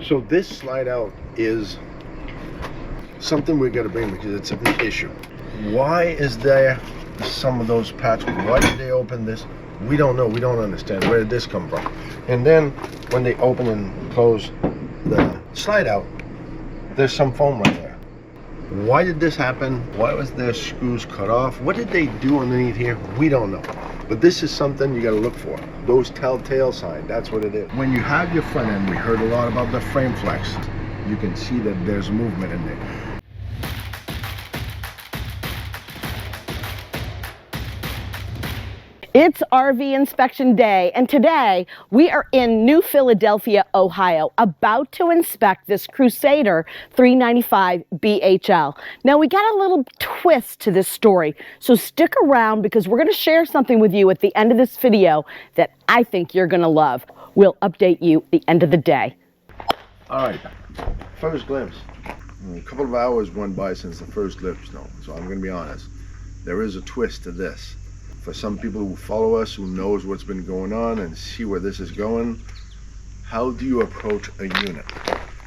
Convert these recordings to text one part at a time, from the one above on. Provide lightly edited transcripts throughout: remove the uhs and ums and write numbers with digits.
So this slide out is something we're gonna bring because it's an issue. Why is there some of those patches? Why did they open this? We don't know. We don't understand. Where did this come from? And then when they open and close the slide out, there's some foam right there. Why did this happen? Why was their screws cut off? What did they do underneath here? We don't know. But this is something you got to look for. Those telltale signs, that's what it is. When you have your front end, we heard a lot about the frame flex. You can see that there's movement in there. It's RV inspection day, and today we are in New Philadelphia, Ohio, about to inspect this Crusader 395BHL. Now, we got a little twist to this story, so stick around because we're going to share something with you at the end of this video that I think you're going to love. We'll update you at the end of the day. All right, first glimpse. A couple of hours went by since the first glimpse, so I'm going to be honest. There is a twist to this. For some people who follow us, who knows what's been going on and see where this is going, how do you approach a unit?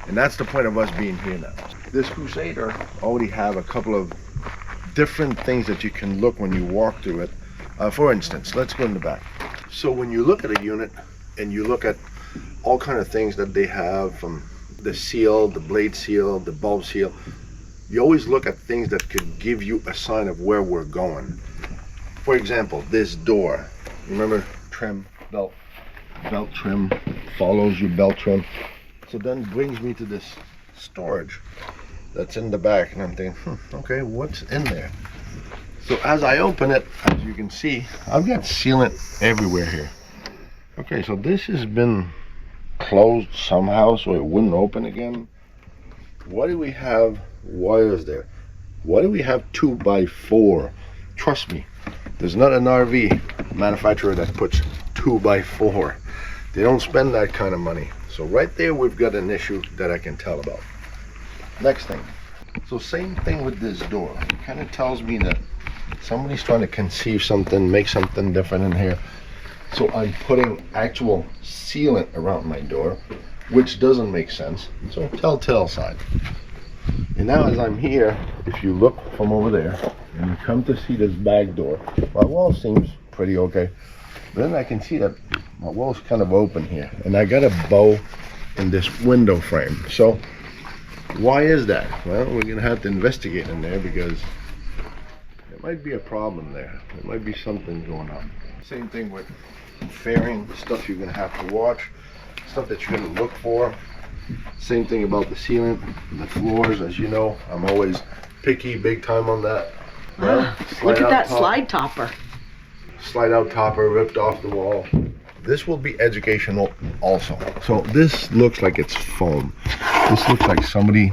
And that's the point of us being here now. This Crusader already have a couple of different things that you can look when you walk through it. For instance, let's go in the back. So when you look at a unit and you look at all kind of things that they have, from the seal, the blade seal, the bulb seal, you always look at things that could give you a sign of where we're going. For example, this door, remember trim, belt trim, follows your belt trim. So then brings me to this storage that's in the back, and I'm thinking, okay, what's in there? So as I open it, as you can see, I've got sealant everywhere here. Okay, so this has been closed somehow so it wouldn't open again. Why do we have wires there? Why do we have 2x4? Trust me, there's not an RV manufacturer that puts 2x4. They don't spend that kind of money. So right there we've got an issue that I can tell about. Next thing. So same thing with this door. It kind of tells me that somebody's trying to conceive something, make something different in here. So I'm putting actual sealant around my door, which doesn't make sense. So telltale sign. And now as I'm here, if you look from over there and you come to see this back door, my wall seems pretty okay. But then I can see that my wall's kind of open here, and I got a bow in this window frame. So why is that? Well, we're gonna have to investigate in there because there might be a problem there. There might be something going on. Same thing with fairing, stuff you're gonna have to watch, stuff that you're gonna look for. Same thing about the sealant, the floors. As you know, I'm always picky, big time on that. Well, look at that slide topper. Slide out topper ripped off the wall. This will be educational also. So this looks like it's foam. This looks like somebody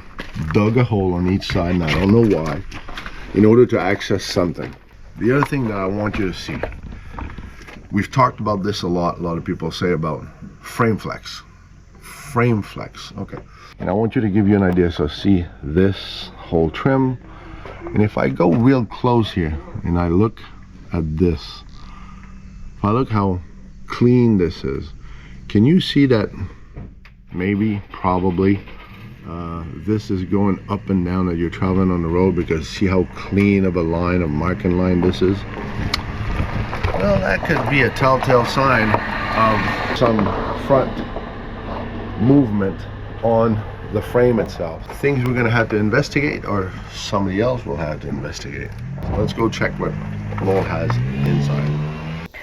dug a hole on each side, and I don't know why, in order to access something. The other thing that I want you to see, we've talked about this a lot of people say about frame flex. Frame flex, okay. And I want you to give you an idea. So see this whole trim, and if I go real close here and I look at this, if I look how clean this is, can you see that maybe, probably, this is going up and down as you're traveling on the road, because see how clean of a line, of marking line this is? Well, that could be a telltale sign of some front movement on the frame itself. Things we're going to have to investigate, or somebody else will have to investigate. So let's go check what Lowell has inside.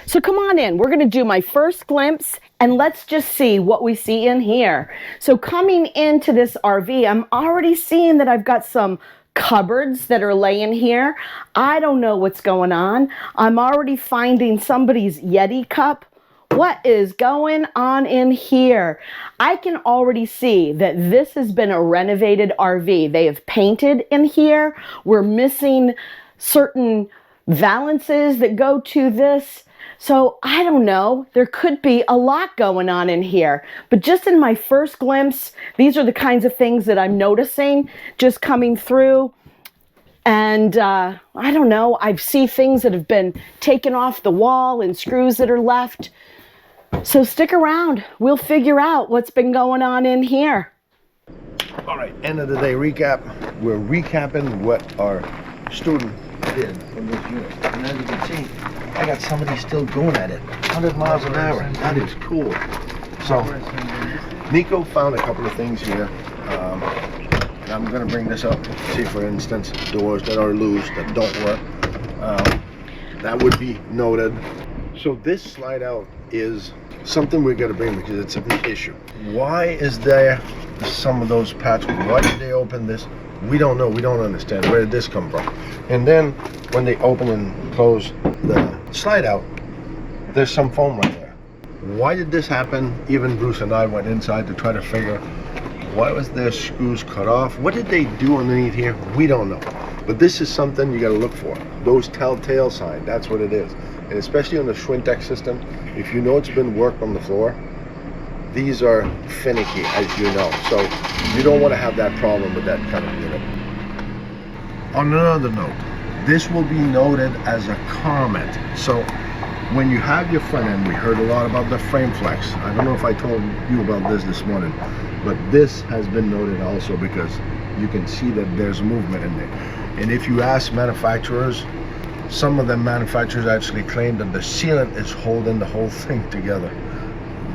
So come on in, we're going to do my first glimpse, and let's just see what we see in here. So coming into this RV, I'm already seeing that I've got some cupboards that are laying here. I don't know what's going on. I'm already finding somebody's Yeti cup. What is going on in here? I can already see that this has been a renovated RV. They have painted in here. We're missing certain valances that go to this. So I don't know, there could be a lot going on in here. But just in my first glimpse, these are the kinds of things that I'm noticing just coming through. And I don't know, I see things that have been taken off the wall and screws that are left. So stick around, we'll figure out what's been going on in here. All right, end of the day recap. We're recapping what our student did in this unit. And as you can see, I got somebody still going at it. 100 miles an hour. That is cool. So, Niko found a couple of things here. And I'm going to bring this up. See, for instance, doors that are loose, that don't work. That would be noted. So this slide out is something we're going to bring because it's an issue. Why is there some of those patches? Why did they open this? We don't know. We don't understand. Where did this come from? And then when they open and close the slide out, there's some foam right there. Why did this happen? Even Bruce and I went inside to try to figure why was their screws cut off? What did they do underneath here? We don't know. But this is something you got to look for. Those telltale signs, that's what it is. And especially on the Schwintek system, if you know it's been worked on the floor, these are finicky, as you know. So you don't want to have that problem with that kind of unit. On another note, this will be noted as a comment. So when you have your front end, we heard a lot about the frame flex. I don't know if I told you about this morning, but this has been noted also because you can see that there's movement in there. And if you ask manufacturers, some of the manufacturers actually claim that the sealant is holding the whole thing together.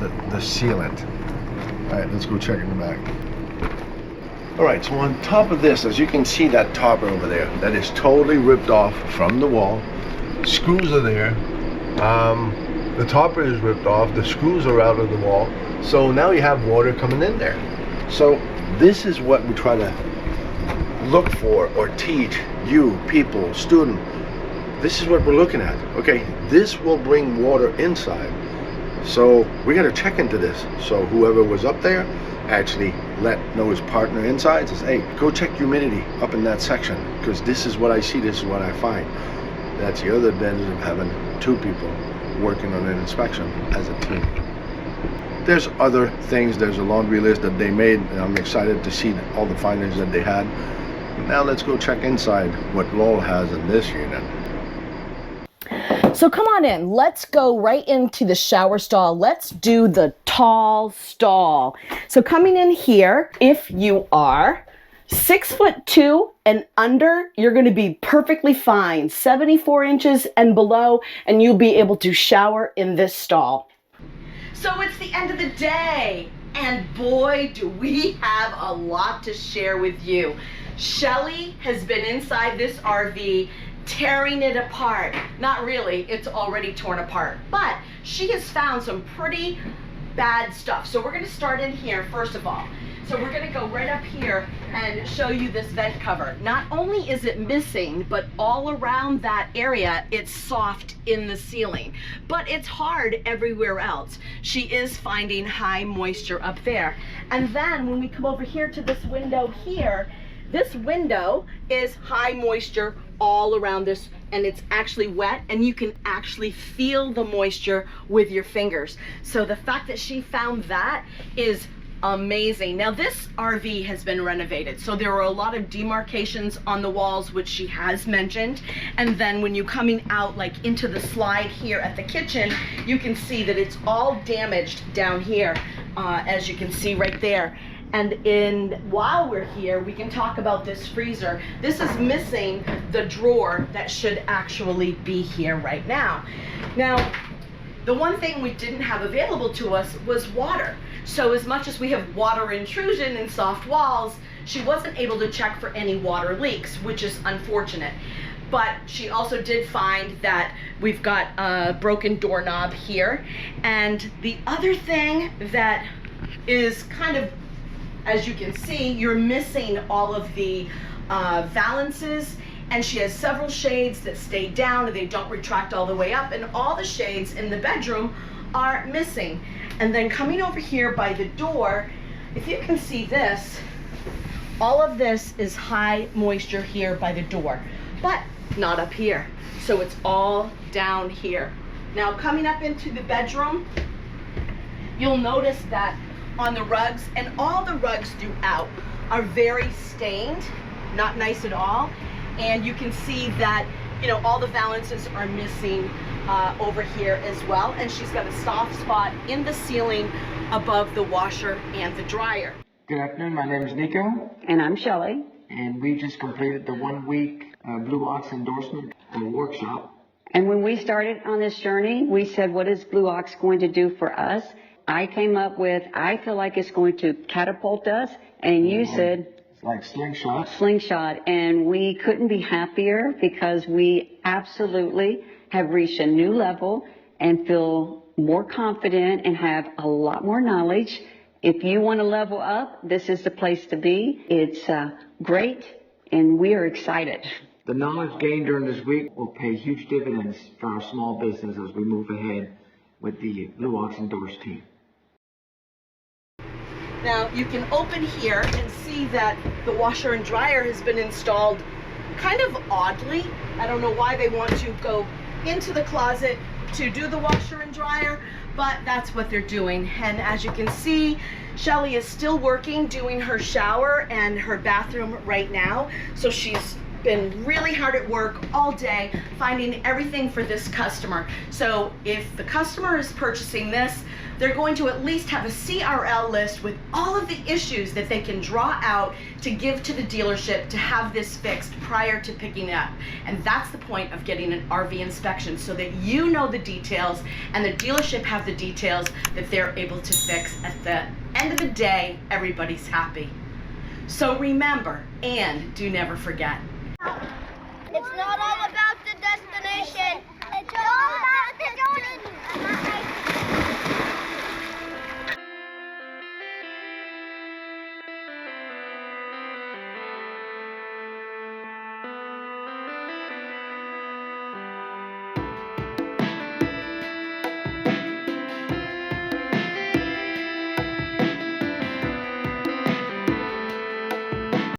The sealant. All right, let's go check in the back. All right, so on top of this, as you can see that topper over there, that is totally ripped off from the wall. Screws are there. The topper is ripped off. The screws are out of the wall. So now you have water coming in there. So this is what we try to look for or teach you people, student. This is what we're looking at. Okay, this will bring water inside. So we got to check into this. So whoever was up there actually know his partner inside, says, hey, go check humidity up in that section, because this is what I see, this is what I find. That's the other advantage of having two people working on an inspection as a team. There's other things, there's a laundry list that they made, and I'm excited to see all the findings that they had. Now let's go check inside what Laurel has in this unit. So come on in, let's go right into the shower stall. Let's do the tall stall. So coming in here, if you are 6'2" and under, you're going to be perfectly fine. 74 inches and below, and you'll be able to shower in this stall. So it's the end of the day, and boy, do we have a lot to share with you. Shellie has been inside this RV tearing it apart. Not really, it's already torn apart, but she has found some pretty bad stuff. So we're going to start in here first of all. So we're going to go right up here and show you this vent cover. Not only is it missing, but all around that area it's soft in the ceiling, but it's hard everywhere else. She is finding high moisture up there. And then when we come over here to this window here, this window is high moisture all around this, and it's actually wet, and you can actually feel the moisture with your fingers. So the fact that she found that is amazing. Now this RV has been renovated, so there are a lot of demarcations on the walls, which she has mentioned. And then when you're coming out like into the slide here at the kitchen, you can see that it's all damaged down here, as you can see right there. And while we're here, we can talk about this freezer. This is missing the drawer that should actually be here right now. Now, the one thing we didn't have available to us was water. So as much as we have water intrusion in soft walls, she wasn't able to check for any water leaks, which is unfortunate. But she also did find that we've got a broken doorknob here. And the other thing that is kind of, as you can see, you're missing all of the valances, and she has several shades that stay down and they don't retract all the way up, and all the shades in the bedroom are missing. And then coming over here by the door, if you can see this, all of this is high moisture here by the door, but not up here. So it's all down here. Now coming up into the bedroom, you'll notice that on the rugs, and all the rugs throughout are very stained, not nice at all. And you can see that, you know, all the valances are missing over here as well. And she's got a soft spot in the ceiling above the washer and the dryer. Good afternoon, my name is Niko, And I'm Shellie. and we just completed the 1-week Blue Ox Endorsement workshop. And when we started on this journey, we said, what is Blue Ox going to do for us? I came up with, I feel like it's going to catapult us. And you said, It's like slingshot. slingshot. And we couldn't be happier because we absolutely have reached a new level and feel more confident and have a lot more knowledge. If you want to level up, this is the place to be. It's great, and we are excited. The knowledge gained during this week will pay huge dividends for our small business as we move ahead with the Blue Ox Endorsed team. Now you can open here and see that the washer and dryer has been installed kind of oddly. I don't know why they want to go into the closet to do the washer and dryer, but that's what they're doing. And as you can see, Shellie is still working, doing her shower and her bathroom right now. So she's been really hard at work all day finding everything for this customer. So if the customer is purchasing this, they're going to at least have a CRL list with all of the issues that they can draw out to give to the dealership to have this fixed prior to picking it up. And that's the point of getting an RV inspection, so that you know the details and the dealership have the details that they're able to fix. At the end of the day, everybody's happy. So remember, and do never forget, it's not all about the destination. It's all about the journey.